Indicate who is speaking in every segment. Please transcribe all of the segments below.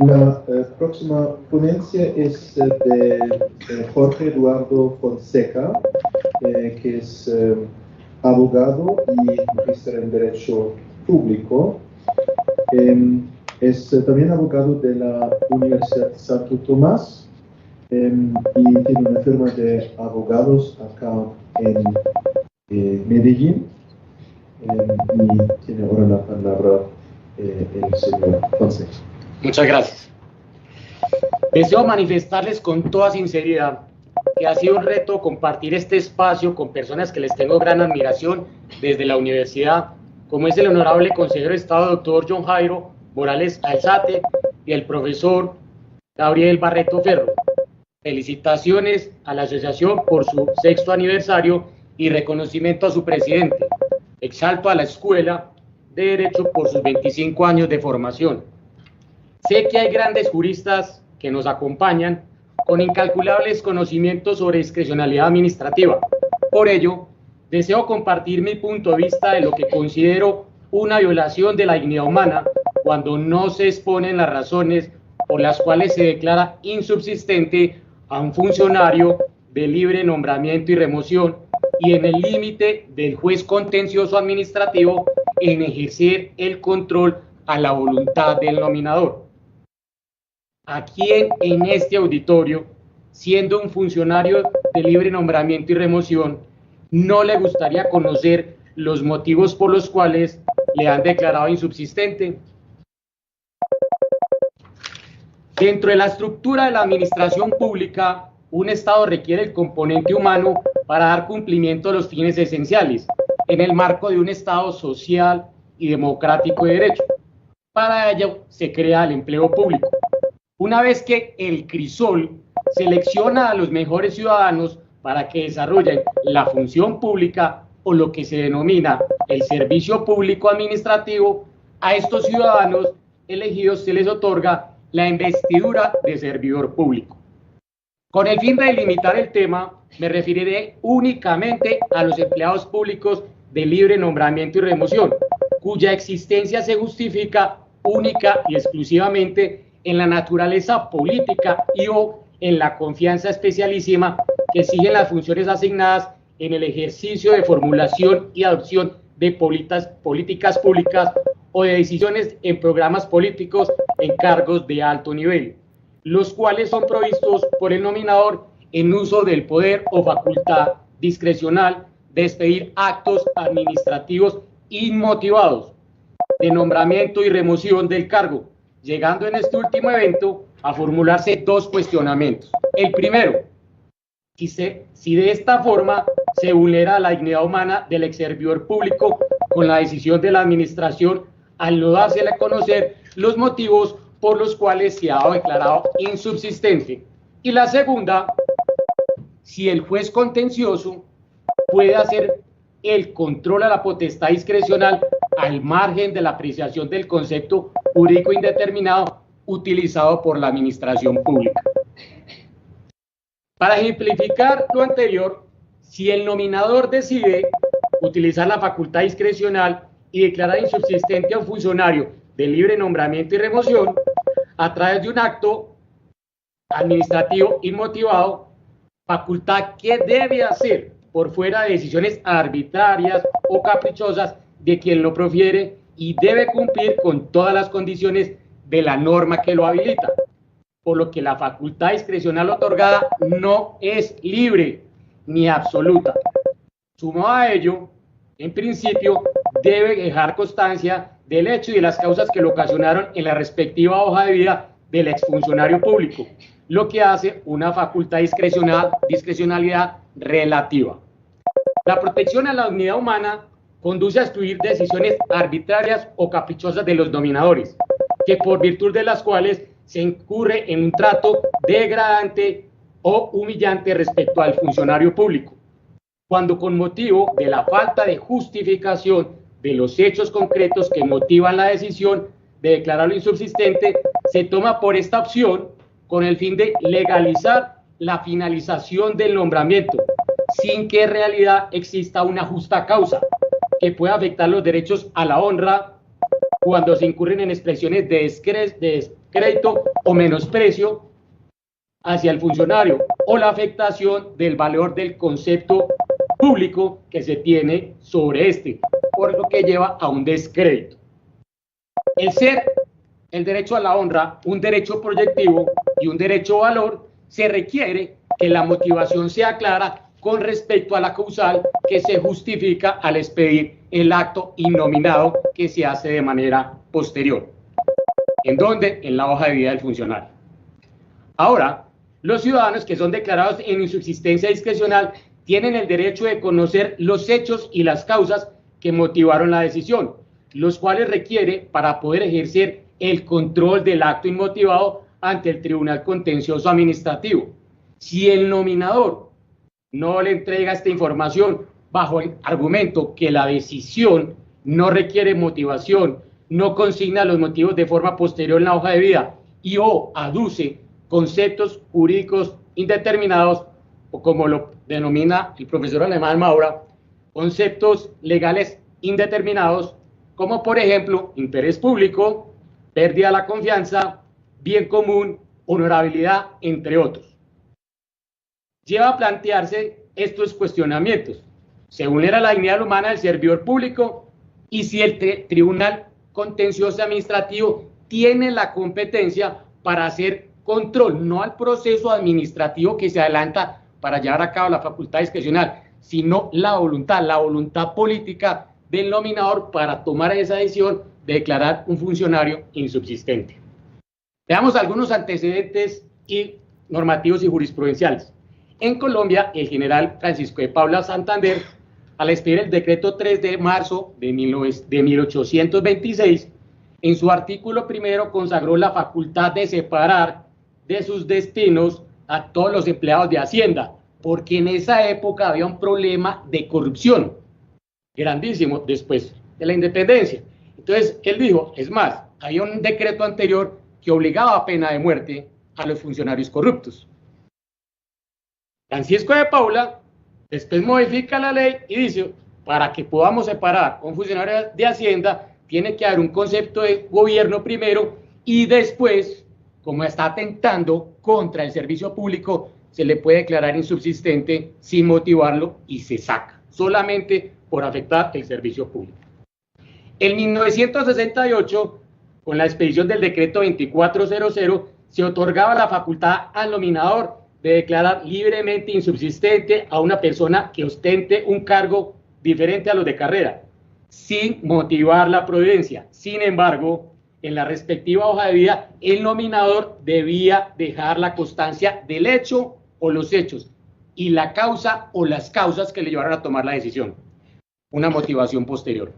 Speaker 1: La próxima ponencia es de Jorge Eduardo Fonseca, que es abogado y magíster en Derecho Público. Es también abogado de la Universidad Santo Tomás y tiene una firma de abogados acá en Medellín. Y tiene ahora la palabra el señor Fonseca.
Speaker 2: Muchas gracias. Deseo manifestarles con toda sinceridad que ha sido un reto compartir este espacio con personas que les tengo gran admiración desde la universidad, como es el honorable consejero de Estado, doctor John Jairo Morales Alzate, y el profesor Gabriel Barreto Ferro. Felicitaciones a la asociación por su 6º aniversario y reconocimiento a su presidente. Exalto a la Escuela de Derecho por sus 25 años de formación. Sé que hay grandes juristas que nos acompañan con incalculables conocimientos sobre discrecionalidad administrativa. Por ello, deseo compartir mi punto de vista de lo que considero una violación de la dignidad humana cuando no se exponen las razones por las cuales se declara insubsistente a un funcionario de libre nombramiento y remoción y en el límite del juez contencioso administrativo en ejercer el control a la voluntad del nominador. ¿A quién en este auditorio, siendo un funcionario de libre nombramiento y remoción, no le gustaría conocer los motivos por los cuales le han declarado insubsistente? Dentro de la estructura de la administración pública, un Estado requiere el componente humano para dar cumplimiento a los fines esenciales, en el marco de un Estado social y democrático de derecho. Para ello se crea el empleo público. Una vez que el CRISOL selecciona a los mejores ciudadanos para que desarrollen la función pública o lo que se denomina el servicio público administrativo, a estos ciudadanos elegidos se les otorga la investidura de servidor público. Con el fin de delimitar el tema, me referiré únicamente a los empleados públicos de libre nombramiento y remoción, cuya existencia se justifica única y exclusivamente en la naturaleza política y o en la confianza especialísima que exigen las funciones asignadas en el ejercicio de formulación y adopción de políticas públicas o de decisiones en programas políticos en cargos de alto nivel, los cuales son provistos por el nominador en uso del poder o facultad discrecional de expedir actos administrativos inmotivados de nombramiento y remoción del cargo, llegando en este último evento a formularse 2 cuestionamientos. El primero, si de esta forma se vulnera la dignidad humana del exservidor público con la decisión de la administración al no dársele a conocer los motivos por los cuales se ha declarado insubsistente. Y la segunda, si el juez contencioso puede hacer el control a la potestad discrecional al margen de la apreciación del concepto jurídico indeterminado utilizado por la administración pública. Para ejemplificar lo anterior, si el nominador decide utilizar la facultad discrecional y declarar insubsistente a un funcionario de libre nombramiento y remoción a través de un acto administrativo inmotivado, facultad que debe hacer por fuera de decisiones arbitrarias o caprichosas de quien lo profiere y debe cumplir con todas las condiciones de la norma que lo habilita, por lo que la facultad discrecional otorgada no es libre ni absoluta. Sumado a ello, en principio, debe dejar constancia del hecho y de las causas que lo ocasionaron en la respectiva hoja de vida del exfuncionario público, lo que hace una facultad discrecionalidad relativa. La protección a la dignidad humana conduce a excluir decisiones arbitrarias o caprichosas de los nominadores, que por virtud de las cuales se incurre en un trato degradante o humillante respecto al funcionario público, cuando con motivo de la falta de justificación de los hechos concretos que motivan la decisión de declararlo insubsistente, se toma por esta opción con el fin de legalizar la finalización del nombramiento, sin que en realidad exista una justa causa que pueda afectar los derechos a la honra cuando se incurren en expresiones de descrédito o menosprecio hacia el funcionario, o la afectación del valor del concepto público que se tiene sobre este, por lo que lleva a un descrédito. El ser el derecho a la honra un derecho proyectivo y un derecho a valor, se requiere que la motivación sea clara con respecto a la causal que se justifica al expedir el acto innominado que se hace de manera posterior. ¿En dónde? En la hoja de vida del funcionario. Ahora, los ciudadanos que son declarados en insubsistencia discrecional tienen el derecho de conocer los hechos y las causas que motivaron la decisión, los cuales requiere para poder ejercer el control del acto inmotivado ante el Tribunal Contencioso Administrativo. Si el nominador no le entrega esta información bajo el argumento que la decisión no requiere motivación, no consigna los motivos de forma posterior en la hoja de vida y o aduce conceptos jurídicos indeterminados, o como lo denomina el profesor Alemán Maura, conceptos legales indeterminados, como por ejemplo interés público, pérdida de la confianza, bien común, honorabilidad, entre otros. Lleva a plantearse estos cuestionamientos. ¿Se vulnera la dignidad humana del servidor público? Y si el Tribunal Contencioso Administrativo tiene la competencia para hacer control, no al proceso administrativo que se adelanta para llevar a cabo la facultad discrecional, sino la voluntad política del nominador para tomar esa decisión de declarar un funcionario insubsistente. Veamos algunos antecedentes normativos y jurisprudenciales. En Colombia, el general Francisco de Paula Santander, al expedir el decreto 3 de marzo de 1826, en su artículo primero consagró la facultad de separar de sus destinos a todos los empleados de Hacienda, porque en esa época había un problema de corrupción grandísimo después de la independencia. Entonces, él dijo, es más, había un decreto anterior que obligaba a pena de muerte a los funcionarios corruptos. Francisco de Paula después modifica la ley y dice, para que podamos separar a un funcionario de Hacienda, tiene que haber un concepto de gobierno primero y después, como está atentando contra el servicio público, se le puede declarar insubsistente sin motivarlo y se saca, solamente por afectar el servicio público. En 1968, con la expedición del decreto 2400, se otorgaba la facultad al nominador de declarar libremente insubsistente a una persona que ostente un cargo diferente a los de carrera, sin motivar la providencia. Sin embargo, en la respectiva hoja de vida, el nominador debía dejar la constancia del hecho o los hechos y la causa o las causas que le llevaron a tomar la decisión. Una motivación posterior.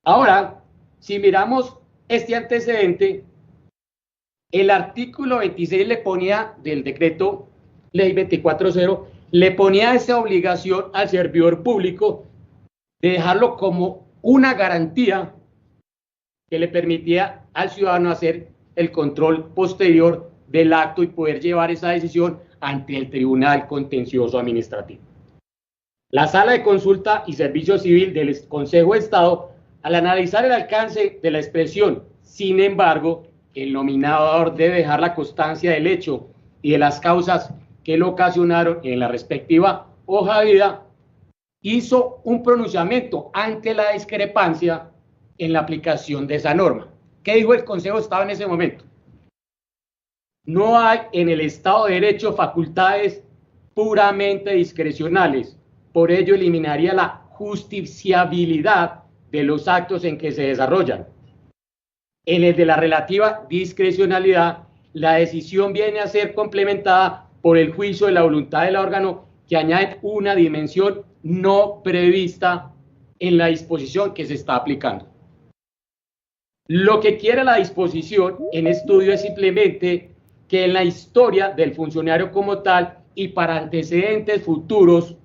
Speaker 2: Ahora, si miramos este antecedente, el artículo 26 le ponía del decreto ley 2400, le ponía esa obligación al servidor público de dejarlo como una garantía que le permitía al ciudadano hacer el control posterior del acto y poder llevar esa decisión ante el Tribunal Contencioso Administrativo. La Sala de Consulta y Servicio Civil del Consejo de Estado, al analizar el alcance de la expresión, sin embargo, el nominador debe dejar la constancia del hecho y de las causas que lo ocasionaron en la respectiva hoja de vida, hizo un pronunciamiento ante la discrepancia en la aplicación de esa norma. ¿Qué dijo el Consejo de Estado en ese momento? No hay en el Estado de Derecho facultades puramente discrecionales, por ello eliminaría la justiciabilidad de los actos en que se desarrollan. En el de la relativa discrecionalidad, la decisión viene a ser complementada por el juicio de la voluntad del órgano que añade una dimensión no prevista en la disposición que se está aplicando. Lo que quiere la disposición en estudio es simplemente que en la historia del funcionario como tal y para antecedentes futuros,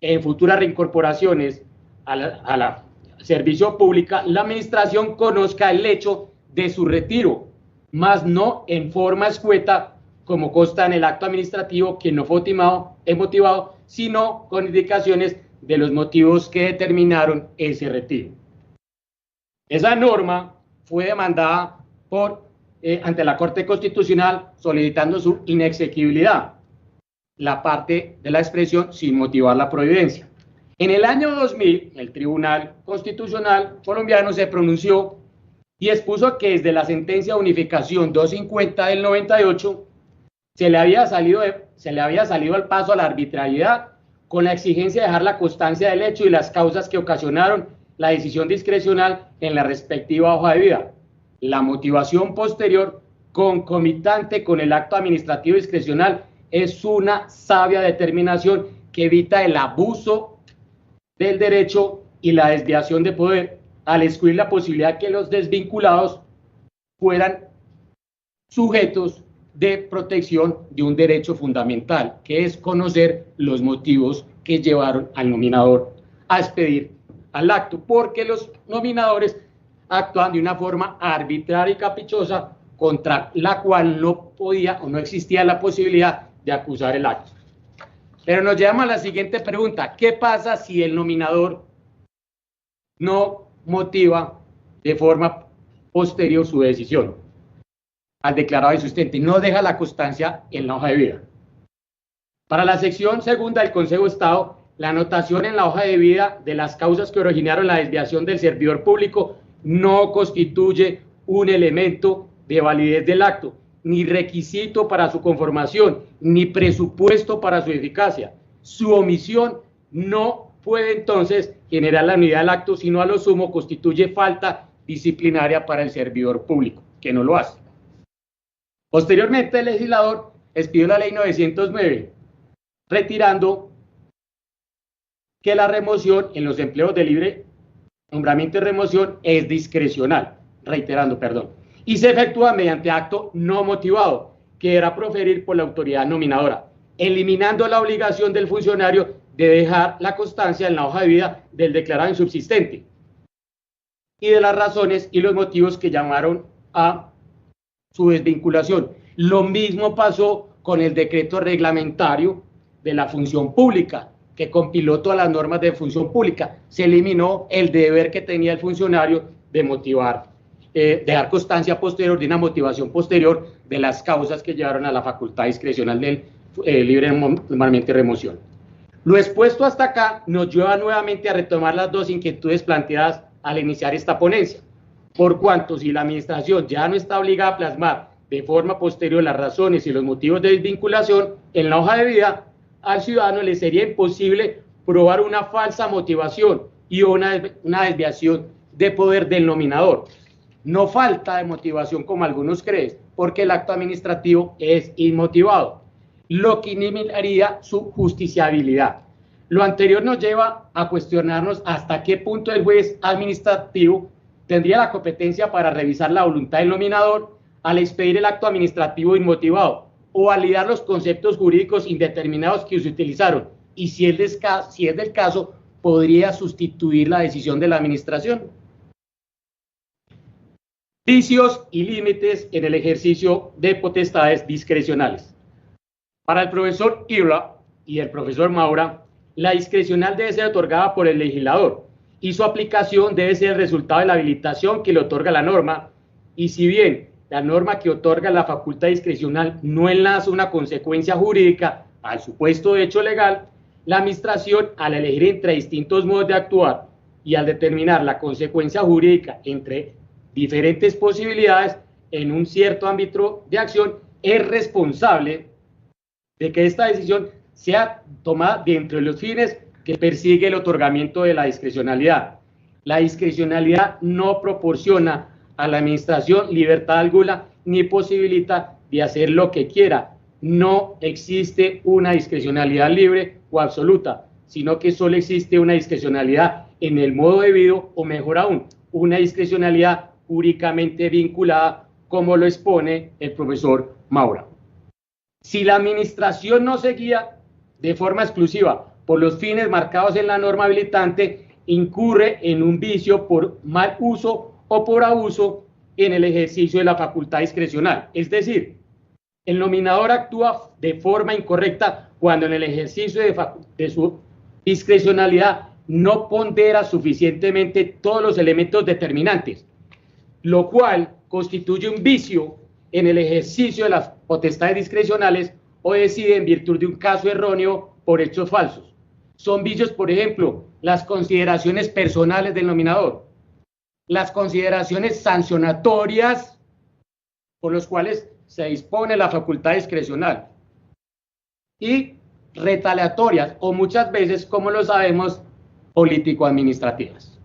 Speaker 2: en futuras reincorporaciones a la servicio pública, la administración conozca el hecho de su retiro, más no en forma escueta, como consta en el acto administrativo que no fue motivado, sino con indicaciones de los motivos que determinaron ese retiro. Esa norma fue demandada ante la Corte Constitucional solicitando su inexequibilidad, la parte de la expresión sin motivar la prohibidencia. En el año 2000, el Tribunal Constitucional colombiano se pronunció y expuso que desde la sentencia de unificación 250 del 98 se le había salido al paso a la arbitrariedad con la exigencia de dejar la constancia del hecho y las causas que ocasionaron la decisión discrecional en la respectiva hoja de vida. La motivación posterior, concomitante con el acto administrativo discrecional, es una sabia determinación que evita el abuso del derecho y la desviación de poder, al excluir la posibilidad que los desvinculados fueran sujetos de protección de un derecho fundamental, que es conocer los motivos que llevaron al nominador a expedir al acto, porque los nominadores actúan de una forma arbitraria y caprichosa contra la cual no podía o no existía la posibilidad de acusar el acto. Pero nos llevamos a la siguiente pregunta: ¿qué pasa si el nominador no motiva de forma posterior su decisión al declarado insistente, no deja la constancia en la hoja de vida? Para la sección segunda del Consejo de Estado, la anotación en la hoja de vida de las causas que originaron la desviación del servidor público no constituye un elemento de validez del acto, ni requisito para su conformación, ni presupuesto para su eficacia. Su omisión no puede entonces generar la nulidad del acto, sino a lo sumo constituye falta disciplinaria para el servidor público, que no lo hace. Posteriormente, el legislador expidió la ley 909, retirando que la remoción en los empleos de libre nombramiento y remoción es discrecional, y se efectúa mediante acto no motivado, que deberá proferir por la autoridad nominadora, eliminando la obligación del funcionario de dejar la constancia en la hoja de vida del declarado insubsistente y de las razones y los motivos que llamaron a su desvinculación. Lo mismo pasó con el decreto reglamentario de la función pública, que compiló todas las normas de función pública. Se eliminó el deber que tenía el funcionario de motivar, dejar constancia posterior de una motivación posterior de las causas que llevaron a la facultad discrecional del libre nombramiento y remoción. Lo expuesto hasta acá nos lleva nuevamente a retomar las dos inquietudes planteadas al iniciar esta ponencia, por cuanto si la administración ya no está obligada a plasmar de forma posterior las razones y los motivos de desvinculación en la hoja de vida, al ciudadano le sería imposible probar una falsa motivación y una desviación de poder del nominador. No falta de motivación como algunos creen, porque el acto administrativo es inmotivado, lo que eliminaría su justiciabilidad. Lo anterior nos lleva a cuestionarnos hasta qué punto el juez administrativo tendría la competencia para revisar la voluntad del nominador al expedir el acto administrativo inmotivado o validar los conceptos jurídicos indeterminados que se utilizaron, y si es del caso, podría sustituir la decisión de la administración. Vicios y límites en el ejercicio de potestades discrecionales. Para el profesor Irla y el profesor Maura, la discrecional debe ser otorgada por el legislador y su aplicación debe ser el resultado de la habilitación que le otorga la norma, y si bien la norma que otorga la facultad discrecional no enlaza una consecuencia jurídica al supuesto hecho legal, la administración, al elegir entre distintos modos de actuar y al determinar la consecuencia jurídica entre diferentes posibilidades en un cierto ámbito de acción, es responsable de que esta decisión sea tomada dentro de los fines que persigue el otorgamiento de la discrecionalidad. La discrecionalidad no proporciona a la administración libertad alguna ni posibilita de hacer lo que quiera. No existe una discrecionalidad libre o absoluta, sino que solo existe una discrecionalidad en el modo debido, o mejor aún, una discrecionalidad jurídicamente vinculada, como lo expone el profesor Maura. Si la administración no se guía de forma exclusiva por los fines marcados en la norma habilitante, incurre en un vicio por mal uso o por abuso en el ejercicio de la facultad discrecional. Es decir, el nominador actúa de forma incorrecta cuando en el ejercicio de su discrecionalidad no pondera suficientemente todos los elementos determinantes lo cual constituye un vicio en el ejercicio de las potestades discrecionales o decide en virtud de un caso erróneo por hechos falsos. Son vicios, por ejemplo, las consideraciones personales del nominador, las consideraciones sancionatorias por los cuales se dispone la facultad discrecional y retaliatorias o muchas veces, como lo sabemos, político-administrativas.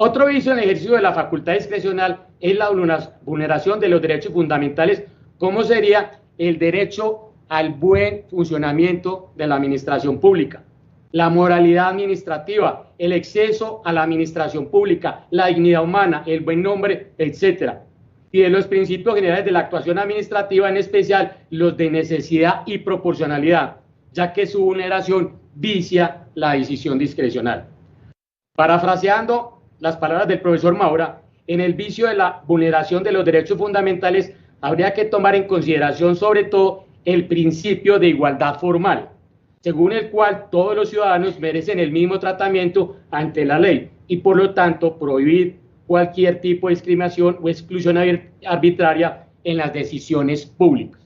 Speaker 2: Otro vicio en el ejercicio de la facultad discrecional es la vulneración de los derechos fundamentales, como sería el derecho al buen funcionamiento de la administración pública, la moralidad administrativa, el acceso a la administración pública, la dignidad humana, el buen nombre, etc. Y de los principios generales de la actuación administrativa, en especial los de necesidad y proporcionalidad, ya que su vulneración vicia la decisión discrecional. Parafraseando las palabras del profesor Maura, en el vicio de la vulneración de los derechos fundamentales habría que tomar en consideración sobre todo el principio de igualdad formal, según el cual todos los ciudadanos merecen el mismo tratamiento ante la ley y por lo tanto prohibir cualquier tipo de discriminación o exclusión arbitraria en las decisiones públicas.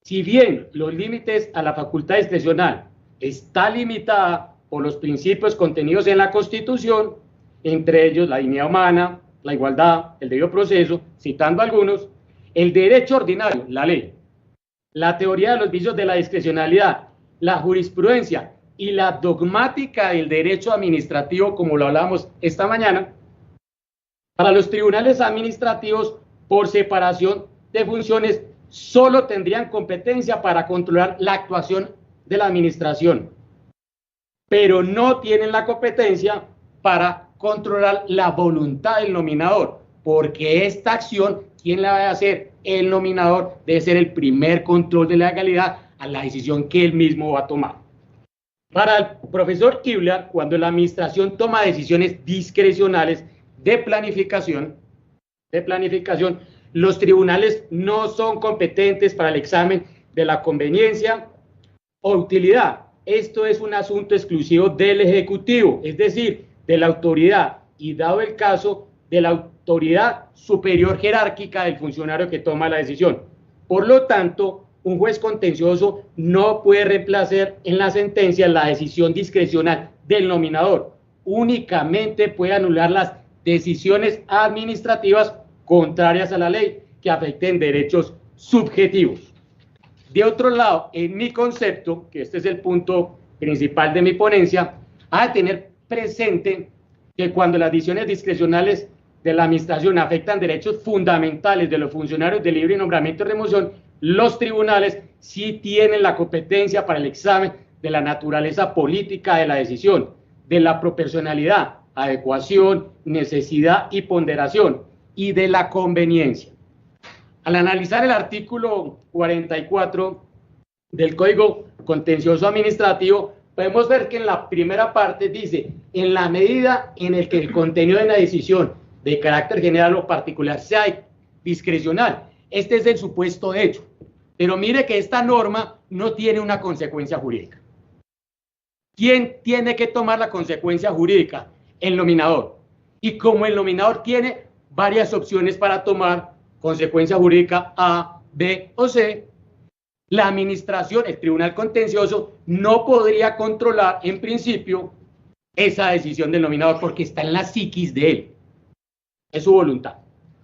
Speaker 2: Si bien los límites a la facultad discrecional está limitada por los principios contenidos en la Constitución, entre ellos la dignidad humana, la igualdad, el debido proceso, citando algunos, el derecho ordinario, la ley, la teoría de los vicios de la discrecionalidad, la jurisprudencia y la dogmática del derecho administrativo, como lo hablamos esta mañana, para los tribunales administrativos, por separación de funciones, solo tendrían competencia para controlar la actuación de la administración, pero no tienen la competencia para controlar la voluntad del nominador, porque esta acción, ¿quién la va a hacer? El nominador debe ser el primer control de la legalidad a la decisión que él mismo va a tomar. Para el profesor Kibler, cuando la administración toma decisiones discrecionales de planificación, los tribunales no son competentes para el examen de la conveniencia o utilidad. Esto es un asunto exclusivo del Ejecutivo, es decir, de la autoridad, y dado el caso, de la autoridad superior jerárquica del funcionario que toma la decisión. Por lo tanto, un juez contencioso no puede reemplazar en la sentencia la decisión discrecional del nominador. Únicamente puede anular las decisiones administrativas contrarias a la ley que afecten derechos subjetivos. De otro lado, en mi concepto, que este es el punto principal de mi ponencia, hay que tener presente que cuando las decisiones discrecionales de la administración afectan derechos fundamentales de los funcionarios de libre nombramiento y remoción, los tribunales sí tienen la competencia para el examen de la naturaleza política de la decisión, de la proporcionalidad, adecuación, necesidad y ponderación, y de la conveniencia. Al analizar el artículo 44 del Código Contencioso Administrativo, podemos ver que en la primera parte dice, en la medida en el que el contenido de una decisión de carácter general o particular sea discrecional. Este es el supuesto de hecho. Pero mire que esta norma no tiene una consecuencia jurídica. ¿Quién tiene que tomar la consecuencia jurídica? El nominador. Y como el nominador tiene varias opciones para tomar consecuencia jurídica A, B o C, la administración, el tribunal contencioso, no podría controlar en principio esa decisión del nominador porque está en la psiquis de él. Es su voluntad.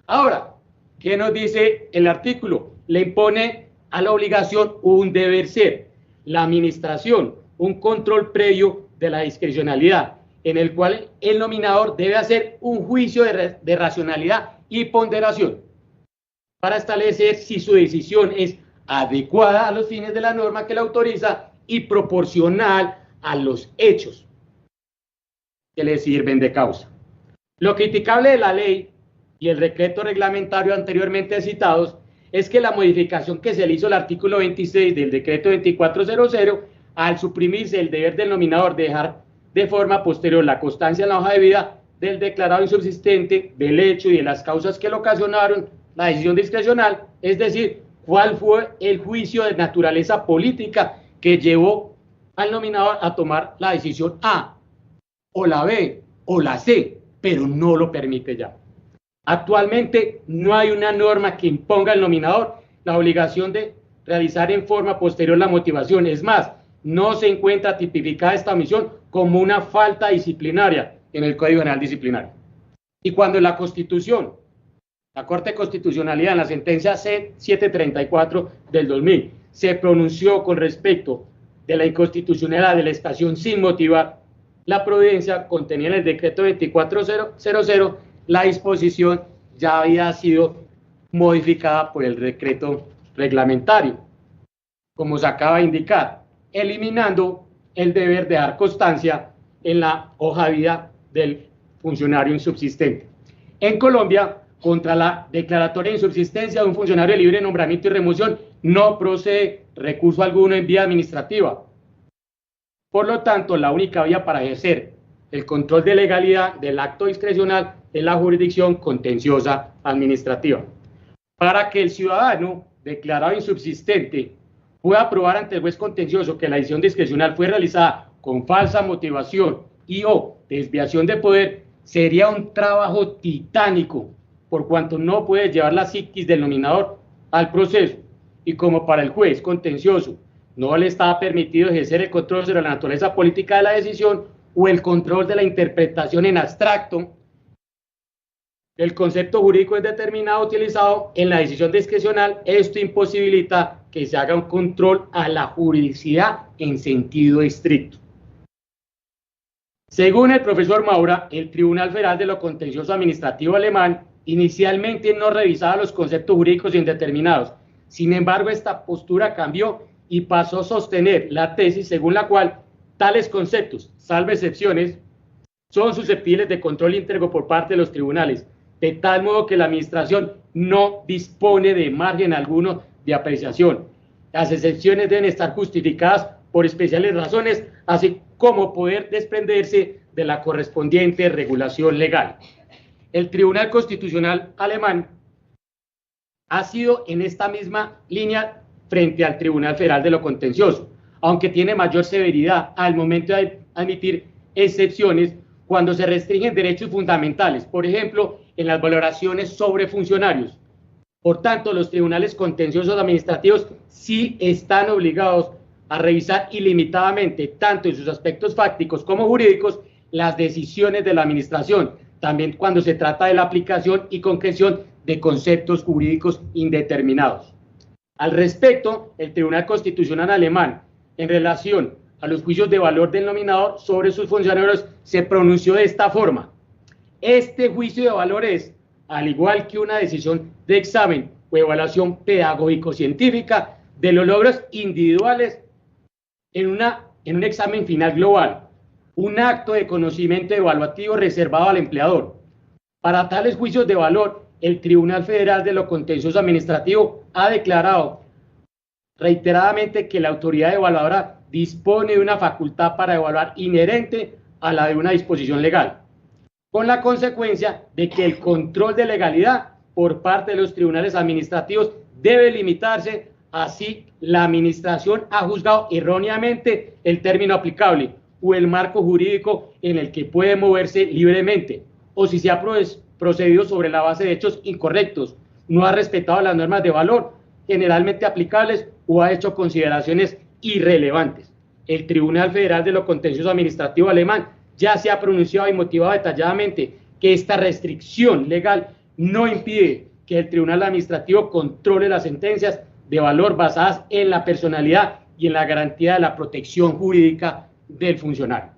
Speaker 2: Ahora, ¿qué nos dice el artículo? Le impone a la obligación un deber ser. La administración, un control previo de la discrecionalidad, en el cual el nominador debe hacer un juicio de racionalidad y ponderación para establecer si su decisión es adecuada a los fines de la norma que la autoriza y proporcional a los hechos que le sirven de causa. Lo criticable de la ley y el decreto reglamentario anteriormente citados es que la modificación que se le hizo al artículo 26 del decreto 2400, al suprimirse el deber del nominador de dejar de forma posterior la constancia en la hoja de vida del declarado insubsistente, del hecho y de las causas que lo ocasionaron la decisión discrecional, es decir, cuál fue el juicio de naturaleza política que llevó al nominador a tomar la decisión A, o la B, o la C, pero no lo permite ya. Actualmente no hay una norma que imponga al nominador la obligación de realizar en forma posterior la motivación. Es más, no se encuentra tipificada esta omisión como una falta disciplinaria en el Código Penal Disciplinario. Y cuando la Constitución, la Corte de Constitucionalidad, en la sentencia C-734 del 2000, se pronunció con respecto de la inconstitucionalidad de la extracción sin motivar, la providencia contenida en el decreto 2400, la disposición ya había sido modificada por el decreto reglamentario, como se acaba de indicar, eliminando el deber de dar constancia en la hoja de vida del funcionario insubsistente. En Colombia, contra la declaratoria de insubsistencia de un funcionario de libre nombramiento y remoción, no procede recurso alguno en vía administrativa. Por lo tanto, la única vía para ejercer el control de legalidad del acto discrecional es la jurisdicción contenciosa administrativa. Para que el ciudadano declarado insubsistente pueda probar ante el juez contencioso que la decisión discrecional fue realizada con falsa motivación y o desviación de poder, sería un trabajo titánico, por cuanto no puede llevar la psiquis del nominador al proceso, y como para el juez contencioso no le estaba permitido ejercer el control sobre la naturaleza política de la decisión o el control de la interpretación en abstracto del concepto jurídico determinado utilizado en la decisión discrecional, esto imposibilita que se haga un control a la juridicidad en sentido estricto. Según el profesor Maura, el Tribunal Federal de lo Contencioso Administrativo alemán inicialmente no revisaba los conceptos jurídicos indeterminados. Sin embargo, esta postura cambió y pasó a sostener la tesis según la cual tales conceptos, salvo excepciones, son susceptibles de control íntegro por parte de los tribunales, de tal modo que la administración no dispone de margen alguno de apreciación. Las excepciones deben estar justificadas por especiales razones, así como poder desprenderse de la correspondiente regulación legal. El Tribunal Constitucional alemán ha sido en esta misma línea frente al Tribunal Federal de lo Contencioso, aunque tiene mayor severidad al momento de admitir excepciones cuando se restringen derechos fundamentales, por ejemplo, en las valoraciones sobre funcionarios. Por tanto, los tribunales contenciosos administrativos sí están obligados a revisar ilimitadamente, tanto en sus aspectos fácticos como jurídicos, las decisiones de la administración, también cuando se trata de la aplicación y concreción de conceptos jurídicos indeterminados. Al respecto, el Tribunal Constitucional alemán, en relación a los juicios de valor del nominador sobre sus funcionarios, se pronunció de esta forma: este juicio de valor es, al igual que una decisión de examen o evaluación pedagógico-científica de los logros individuales en un examen final global, un acto de conocimiento evaluativo reservado al empleador. Para tales juicios de valor, el Tribunal Federal de lo Contencioso Administrativo ha declarado reiteradamente que la autoridad evaluadora dispone de una facultad para evaluar inherente a la de una disposición legal, con la consecuencia de que el control de legalidad por parte de los tribunales administrativos debe limitarse a si la administración ha juzgado erróneamente el término aplicable o el marco jurídico en el que puede moverse libremente, o si se ha procedido sobre la base de hechos incorrectos, no ha respetado las normas de valor generalmente aplicables o ha hecho consideraciones irrelevantes. El Tribunal Federal de lo Contencioso Administrativo alemán ya se ha pronunciado y motivado detalladamente que esta restricción legal no impide que el Tribunal Administrativo controle las sentencias de valor basadas en la personalidad y en la garantía de la protección jurídica del funcionario.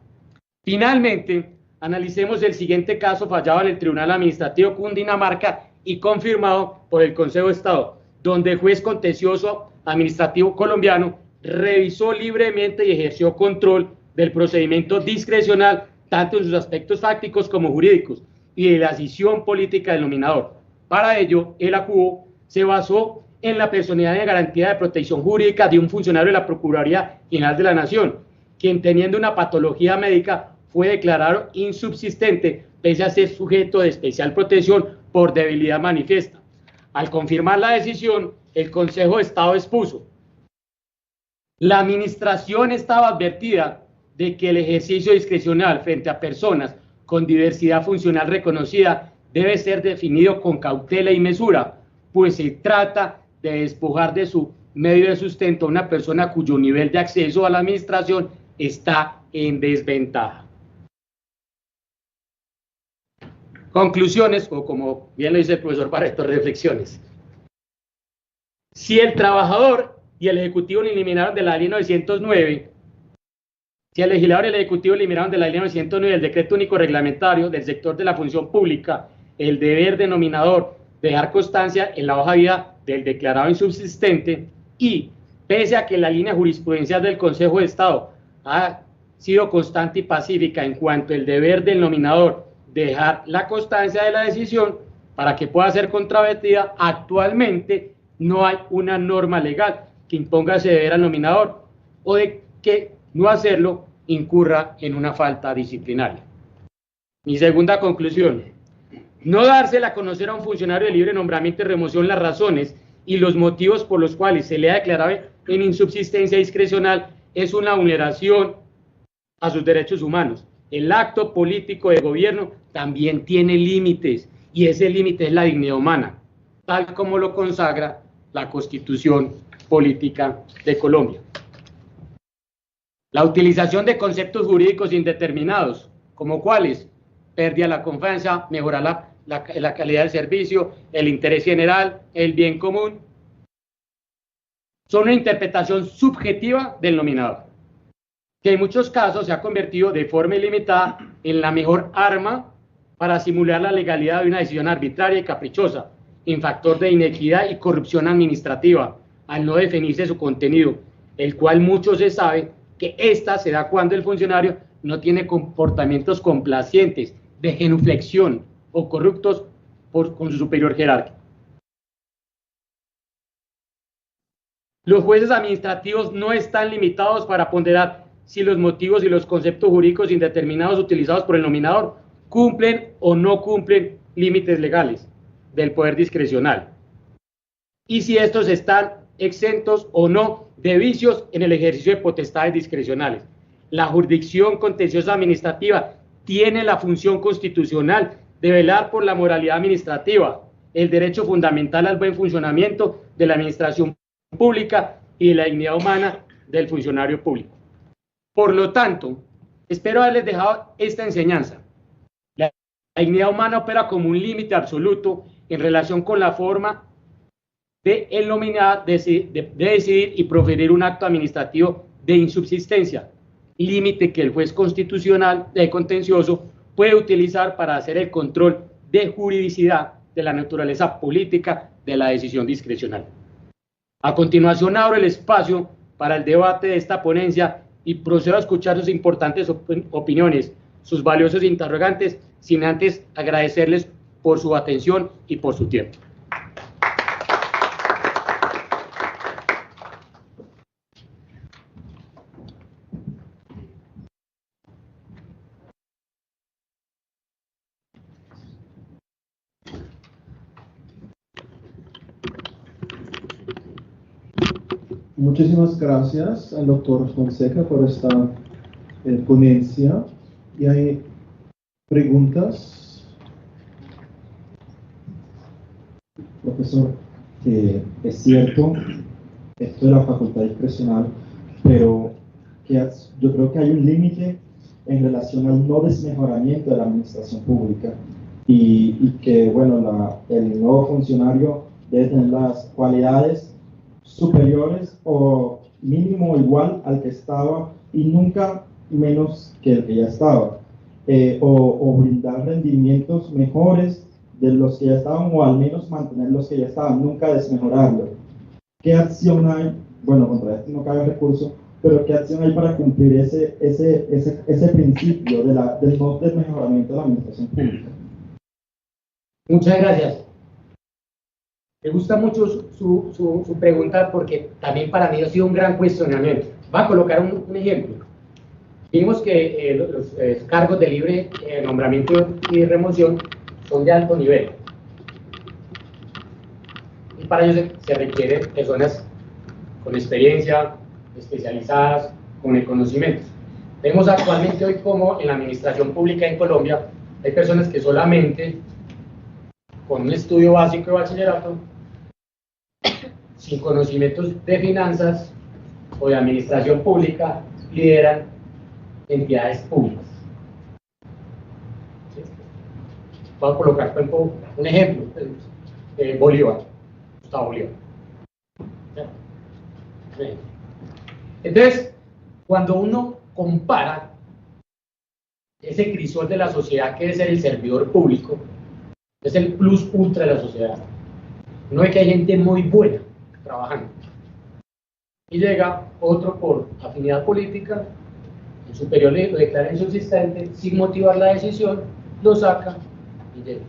Speaker 2: Finalmente, analicemos el siguiente caso fallado en el Tribunal Administrativo Cundinamarca y confirmado por el Consejo de Estado, donde el juez contencioso administrativo colombiano revisó libremente y ejerció control del procedimiento discrecional, tanto en sus aspectos fácticos como jurídicos, y de la decisión política del nominador. Para ello, el acuo se basó en la personalidad de garantía de protección jurídica de un funcionario de la Procuraduría General de la Nación, quien, teniendo una patología médica, fue declarado insubsistente pese a ser sujeto de especial protección por debilidad manifiesta. Al confirmar la decisión, el Consejo de Estado expuso: la administración estaba advertida de que el ejercicio discrecional frente a personas con diversidad funcional reconocida debe ser definido con cautela y mesura, pues se trata de despojar de su medio de sustento a una persona cuyo nivel de acceso a la administración está en desventaja. Conclusiones, o como bien lo dice el profesor Barreto, reflexiones. Si el trabajador y el ejecutivo eliminaron de la ley 909, si el legislador y el ejecutivo eliminaron de la ley 909 el decreto único reglamentario del sector de la función pública, el deber denominador de dejar constancia en la hoja de vida del declarado insubsistente, y pese a que la línea jurisprudencial del Consejo de Estado ha sido constante y pacífica en cuanto al deber del nominador de dejar la constancia de la decisión para que pueda ser contravenida, actualmente no hay una norma legal que imponga ese deber al nominador o de que no hacerlo incurra en una falta disciplinaria. Mi segunda conclusión: no dársela a conocer a un funcionario de libre nombramiento y remoción las razones y los motivos por los cuales se le ha declarado en insubsistencia discrecional es una vulneración a sus derechos humanos. El acto político de gobierno también tiene límites, y ese límite es la dignidad humana, tal como lo consagra la Constitución Política de Colombia. La utilización de conceptos jurídicos indeterminados, como cuáles: pérdida de la confianza, mejorar la calidad del servicio, el interés general, el bien común, son una interpretación subjetiva del nominador, que en muchos casos se ha convertido de forma ilimitada en la mejor arma para simular la legalidad de una decisión arbitraria y caprichosa, en factor de inequidad y corrupción administrativa, al no definirse su contenido, el cual mucho se sabe que esta se da cuando el funcionario no tiene comportamientos complacientes, de genuflexión o corruptos con su superior jerárquico. Los jueces administrativos no están limitados para ponderar si los motivos y los conceptos jurídicos indeterminados utilizados por el nominador cumplen o no cumplen límites legales del poder discrecional, y si estos están exentos o no de vicios en el ejercicio de potestades discrecionales. La jurisdicción contenciosa administrativa tiene la función constitucional de velar por la moralidad administrativa, el derecho fundamental al buen funcionamiento de la administración pública y la dignidad humana del funcionario público. Por lo tanto, espero haberles dejado esta enseñanza. La dignidad humana opera como un límite absoluto en relación con la forma de el nominado de decidir y proferir un acto administrativo de insubsistencia, límite que el juez constitucional de contencioso puede utilizar para hacer el control de juridicidad de la naturaleza política de la decisión discrecional. A continuación abro el espacio para el debate de esta ponencia y procedo a escuchar sus importantes opiniones, sus valiosos interrogantes, sin antes agradecerles por su atención y por su tiempo.
Speaker 1: Muchísimas gracias al doctor Fonseca por esta ponencia. ¿Y hay preguntas? Profesor, es cierto, esto de la facultad discrecional, pero yo creo que hay un límite en relación al no desmejoramiento de la administración pública y que, bueno, el nuevo funcionario debe tener las cualidades superiores o mínimo igual al que estaba y nunca menos que el que ya estaba, o brindar rendimientos mejores de los que ya estaban, o al menos mantener los que ya estaban, nunca desmejorarlo. ¿Qué acción hay? Bueno, contra esto no cabe recurso, pero ¿qué acción hay para cumplir ese principio del no desmejoramiento de la administración pública?
Speaker 2: Muchas gracias. Me gusta mucho su pregunta, porque también para mí ha sido un gran cuestionamiento. Voy a colocar un ejemplo. Vimos que los cargos de libre nombramiento y remoción son de alto nivel. Y para ello se requieren personas con experiencia, especializadas, con el conocimiento. Vemos actualmente hoy como en la administración pública en Colombia hay personas que solamente con un estudio básico de bachillerato, sin conocimientos de finanzas o de administración pública, lideran entidades públicas. ¿Sí? Voy a colocar, por ejemplo, un ejemplo, Bolívar, Gustavo Bolívar. ¿Sí? Entonces, cuando uno compara ese crisol de la sociedad que es ser el servidor público, es el plus ultra de la sociedad, uno ve que hay gente muy buena trabajando, y llega otro por afinidad política, el superior lo declara insubsistente, sin motivar la decisión, lo saca y llega.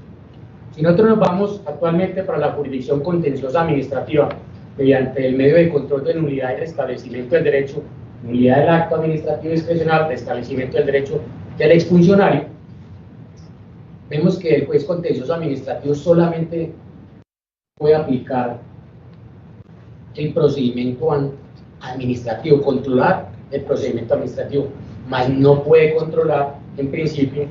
Speaker 2: Si nosotros nos vamos actualmente para la jurisdicción contenciosa administrativa, mediante el medio de control de nulidad y restablecimiento del derecho, nulidad del acto administrativo discrecional, restablecimiento del derecho del exfuncionario, vemos que el juez contencioso administrativo solamente puede aplicar el procedimiento administrativo, controlar el procedimiento administrativo, mas no puede controlar, en principio,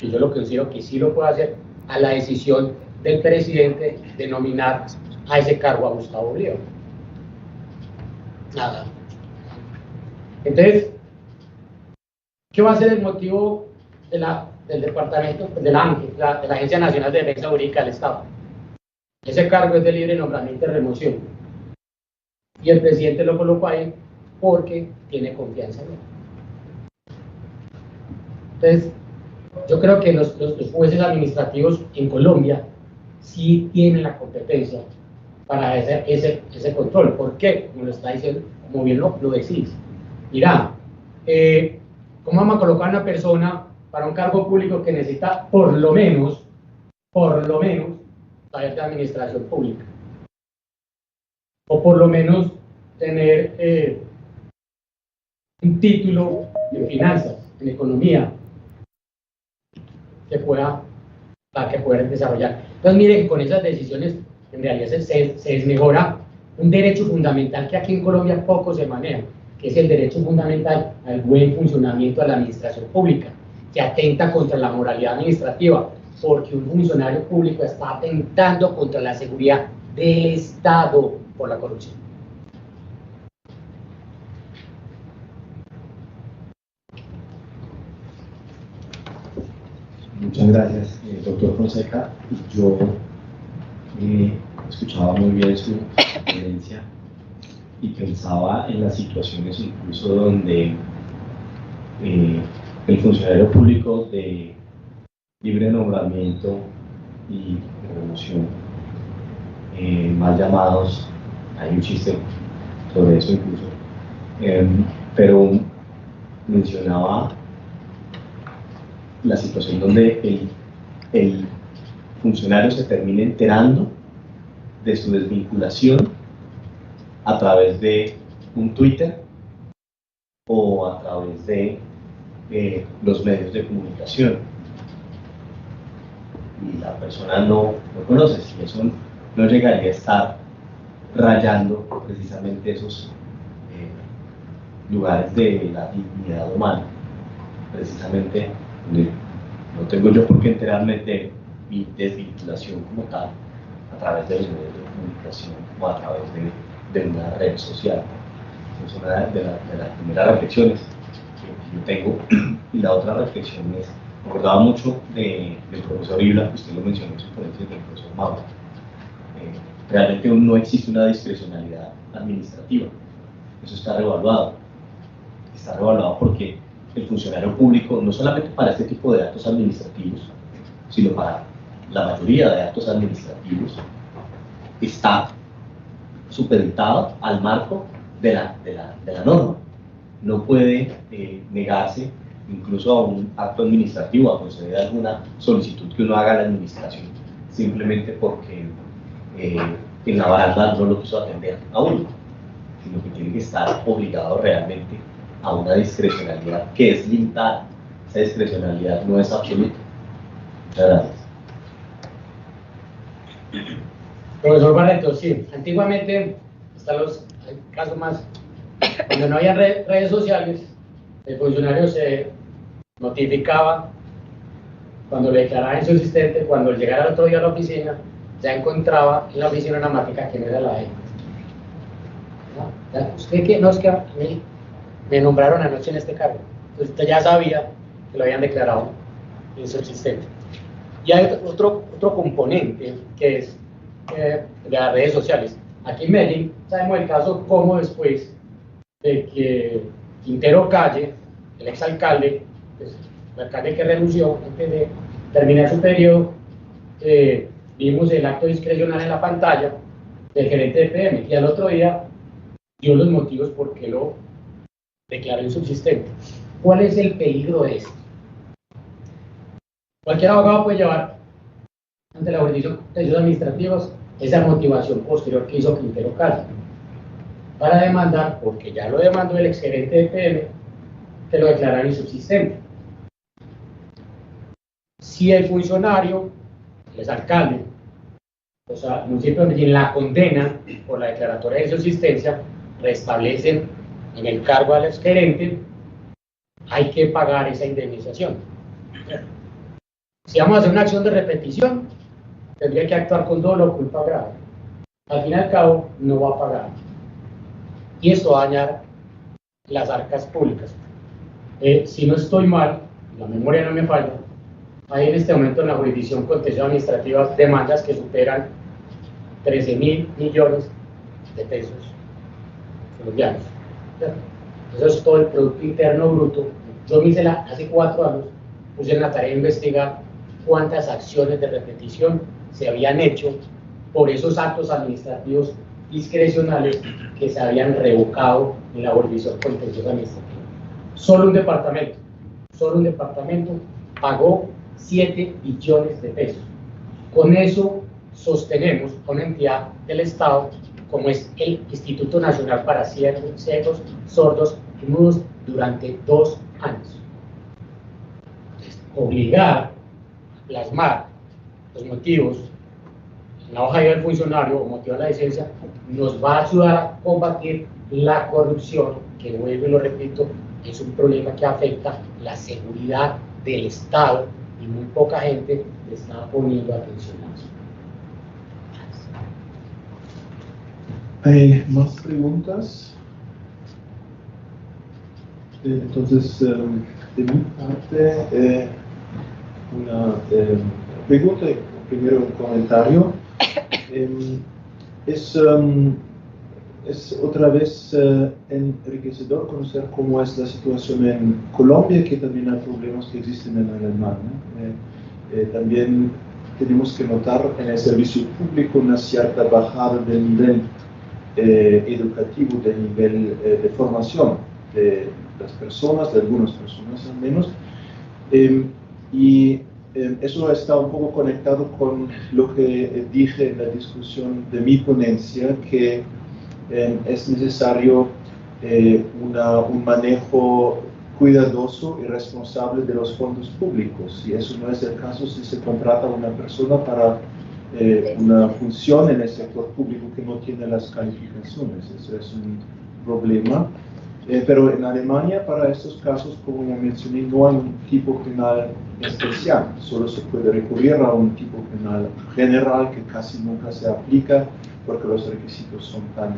Speaker 2: y yo lo considero que sí lo puede hacer, a la decisión del presidente de nominar a ese cargo a Gustavo Bolívar. Nada. Entonces, ¿qué va a ser el motivo del departamento, de la Agencia Nacional de Defensa Jurídica del Estado? Ese cargo es de libre nombramiento y remoción. Y el presidente lo colocó ahí porque tiene confianza en él. Entonces, yo creo que los jueces administrativos en Colombia sí tienen la competencia para ese control. ¿Por qué? Como lo está diciendo, como bien lo decís. Mira, ¿cómo vamos a colocar a una persona para un cargo público que necesita por lo menos, saber de administración pública? O por lo menos tener un título en finanzas, en economía, para que pueda desarrollar. Entonces, miren, con esas decisiones, en realidad se desmejora un derecho fundamental que aquí en Colombia poco se maneja, que es el derecho fundamental al buen funcionamiento de la administración pública, que atenta contra la moralidad administrativa, porque un funcionario público está atentando contra la seguridad del Estado por la corrupción.
Speaker 3: Muchas gracias, doctor Fonseca. Yo escuchaba muy bien su experiencia y pensaba en las situaciones incluso donde el funcionario público de libre nombramiento y remoción, mal llamados, hay un chiste sobre eso incluso, pero mencionaba la situación donde el funcionario se termina enterando de su desvinculación a través de un Twitter o a través de los medios de comunicación, y la persona no conoce. Si eso no llegaría a estar rayando precisamente esos lugares de la dignidad humana, precisamente donde no tengo yo por qué enterarme de mi desvinculación como tal a través de los medios de comunicación o a través de una red social. Es una de las primeras reflexiones que yo tengo. Y la otra reflexión es, me acordaba mucho del profesor Ibla, que usted lo mencionó en su ponencia, del profesor Mauro. Realmente no existe una discrecionalidad administrativa, eso está revaluado. Está revaluado porque el funcionario público, no solamente para este tipo de actos administrativos, sino para la mayoría de actos administrativos, está supeditado al marco de la norma. No puede negarse incluso a un acto administrativo, a conceder alguna solicitud que uno haga a la administración, simplemente porque en la baranda no lo quiso atender a uno, sino que tiene que estar obligado realmente a una discrecionalidad que es limitada. Esa discrecionalidad no es absoluta. Muchas gracias.
Speaker 2: Profesor Barreto, sí, antiguamente, hasta los casos más, cuando no había redes sociales, el funcionario se notificaba cuando le declaraba insubsistente, cuando llegara el otro día a la oficina, ya encontraba en la oficina una mática que no era la de él. ¿No? Usted que no es que a mí me nombraron anoche en este cargo, entonces usted ya sabía que lo habían declarado insubsistente. Y hay otro componente que es de las redes sociales. Aquí en Medellín sabemos el caso como después de que Quintero Calle, el exalcalde, pues, el alcalde que renunció antes de terminar su periodo, vimos el acto discrecional en la pantalla del gerente de PM y al otro día dio los motivos por qué lo declaró insubsistente. ¿Cuál es el peligro de esto? Cualquier abogado puede llevar ante la jurisdicción de hechos administrativos esa motivación posterior que hizo Quintero Calle para demandar, porque ya lo demandó el exgerente de PM, que lo declararon insubsistente. Si el funcionario, el exalcalde, o sea, el municipio de Medellín la condena por la declaratoria de insubsistencia, restablecen en el cargo al exgerente, hay que pagar esa indemnización. Si vamos a hacer una acción de repetición, tendría que actuar con dolo o culpa grave. Al fin y al cabo, no va a pagar. Y esto va a dañar las arcas públicas. Si no estoy mal, la memoria no me falla, hay en este momento en la jurisdicción contenciosa administrativa demandas que superan 13.000 millones de pesos colombianos. Eso es todo el Producto Interno Bruto. Yo me hice hace 4 años, puse en la tarea de investigar cuántas acciones de repetición se habían hecho por esos actos administrativos discrecionales que se habían revocado en la jurisdicción contenciosa administrativa. Solo un departamento pagó 7 billones de pesos. Con eso sostenemos una entidad del Estado como es el Instituto Nacional para Ciegos, Sordos y Mudos durante 2 años. Obligar a plasmar los motivos en la hoja de vida del funcionario o motivo de la licencia nos va a ayudar a combatir la corrupción, que vuelvo y lo repito, es un problema que afecta la seguridad del Estado y muy poca gente le está poniendo atención a eso.
Speaker 1: ¿Hay más preguntas? Entonces, de mi parte, una pregunta y primero un comentario. Es otra vez enriquecedor conocer cómo es la situación en Colombia, que también hay problemas que existen en Alemania. También tenemos que notar en el servicio público una cierta bajada del nivel educativo, del nivel de formación de las personas, de algunas personas al menos. Eso está un poco conectado con lo que dije en la discusión de mi ponencia, que es necesario un manejo cuidadoso y responsable de los fondos públicos. Y eso no es el caso si se contrata a una persona para una función en el sector público que no tiene las calificaciones. Eso es un problema. Pero en Alemania, para estos casos, como ya mencioné, no hay un tipo penal especial. Solo se puede recurrir a un tipo penal general que casi nunca se aplica porque los requisitos son tan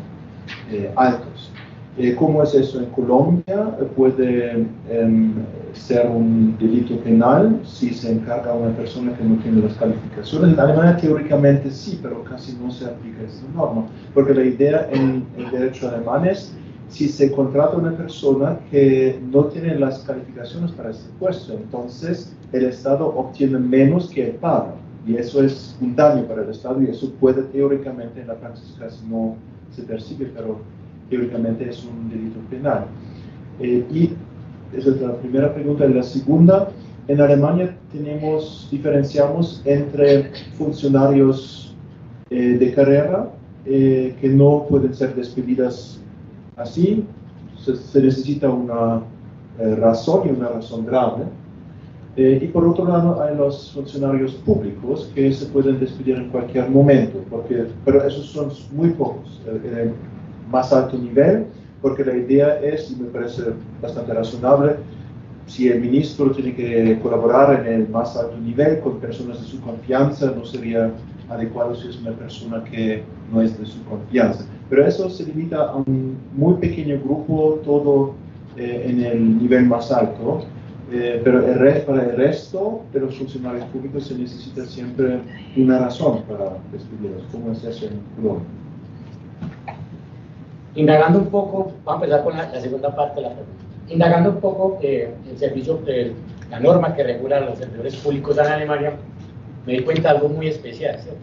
Speaker 1: altos. ¿Cómo es eso en Colombia? Puede ser un delito penal si se encarga a una persona que no tiene las calificaciones. En Alemania teóricamente sí, pero casi no se aplica esta norma. Porque la idea en el derecho alemán es, si se contrata a una persona que no tiene las calificaciones para este puesto, entonces el Estado obtiene menos que el pago. Y eso es un daño para el Estado y eso puede teóricamente, en la práctica casi no se persigue, pero teóricamente es un delito penal. Y esa es la primera pregunta. Y la segunda, en Alemania diferenciamos entre funcionarios de carrera que no pueden ser despedidas así, se necesita una razón y una razón grave. Y por otro lado hay los funcionarios públicos que se pueden despedir en cualquier momento, pero esos son muy pocos, en el más alto nivel, porque la idea es, y me parece bastante razonable, si el ministro tiene que colaborar en el más alto nivel con personas de su confianza, no sería adecuado si es una persona que no es de su confianza. Pero eso se limita a un muy pequeño grupo, todo en el nivel más alto. Pero para el resto de los funcionarios públicos se necesita siempre una razón para despedirlos. ¿Cómo es eso en Colombia?
Speaker 2: Indagando un poco, vamos a empezar con la segunda parte de la pregunta. Indagando un poco el servicio, la norma que regula a los servidores públicos en Alemania, me di cuenta de algo muy especial, ¿cierto?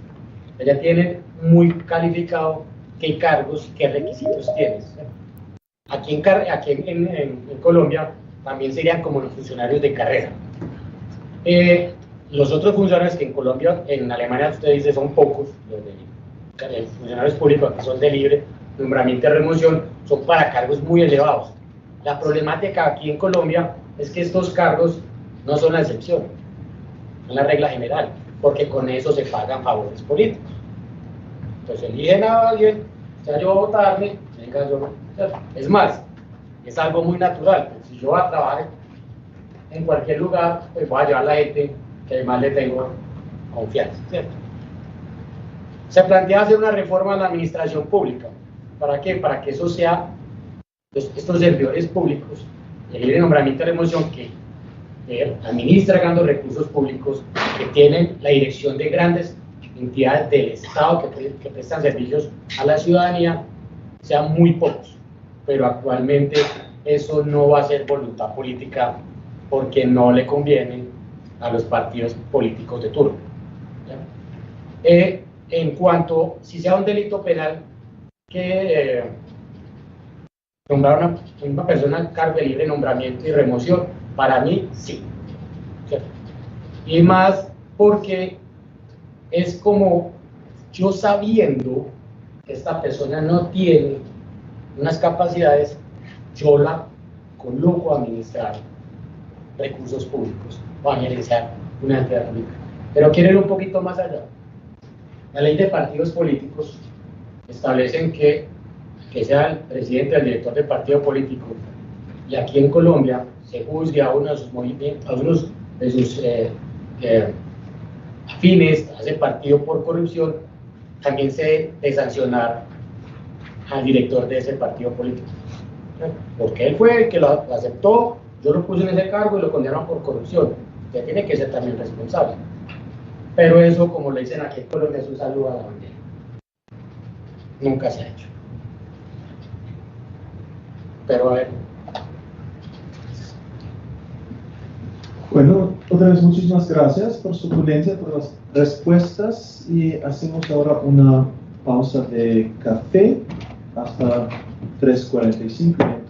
Speaker 2: Ella tiene muy calificado qué cargos, qué requisitos tienes, ¿cierto? Aquí en Colombia también serían como los funcionarios de carrera. Los otros funcionarios que en Colombia, en Alemania usted dice son pocos, los funcionarios públicos que son de libre nombramiento y remoción, son para cargos muy elevados. La problemática aquí en Colombia es que estos cargos no son la excepción, son la regla general, porque con eso se pagan favores políticos. Entonces eligen a alguien, ya yo voy a votarme, venga yo, es más, es algo muy natural. Si yo voy a trabajar en cualquier lugar, pues voy a llevar a la gente que además le tengo confianza, ¿cierto? Se plantea hacer una reforma a la administración pública. ¿Para qué? Para que eso sea, estos servidores públicos, el libre nombramiento de remoción, que administran los recursos públicos, que tienen la dirección de grandes entidades del Estado que prestan servicios a la ciudadanía, sean muy pocos. Pero actualmente eso no va a ser voluntad política porque no le conviene a los partidos políticos de turno. En cuanto, si sea un delito penal que nombrar a una persona a cargo de libre nombramiento y remoción, para mí sí, ¿cierto? Y más porque es como yo sabiendo que esta persona no tiene unas capacidades, yo la coloco a administrar recursos públicos o a gerenciar una entidad pública. Pero quiero ir un poquito más allá. La ley de partidos políticos establecen que sea el presidente o el director de partido político, y aquí en Colombia se juzgue a uno de sus movimientos, a uno de sus afines a ese partido por corrupción, también se debe sancionar al director de ese partido político. Porque él fue el que lo aceptó, yo lo puse en ese cargo y lo condenaron por corrupción. Usted tiene que ser también responsable. Pero eso, como le dicen aquí en Colombia, es un saludo a la bandera. Nunca se ha hecho. Pero a ver.
Speaker 1: Bueno, otra vez muchísimas gracias por su ponencia, por las respuestas, y hacemos ahora una pausa de café hasta 3:45 minutos.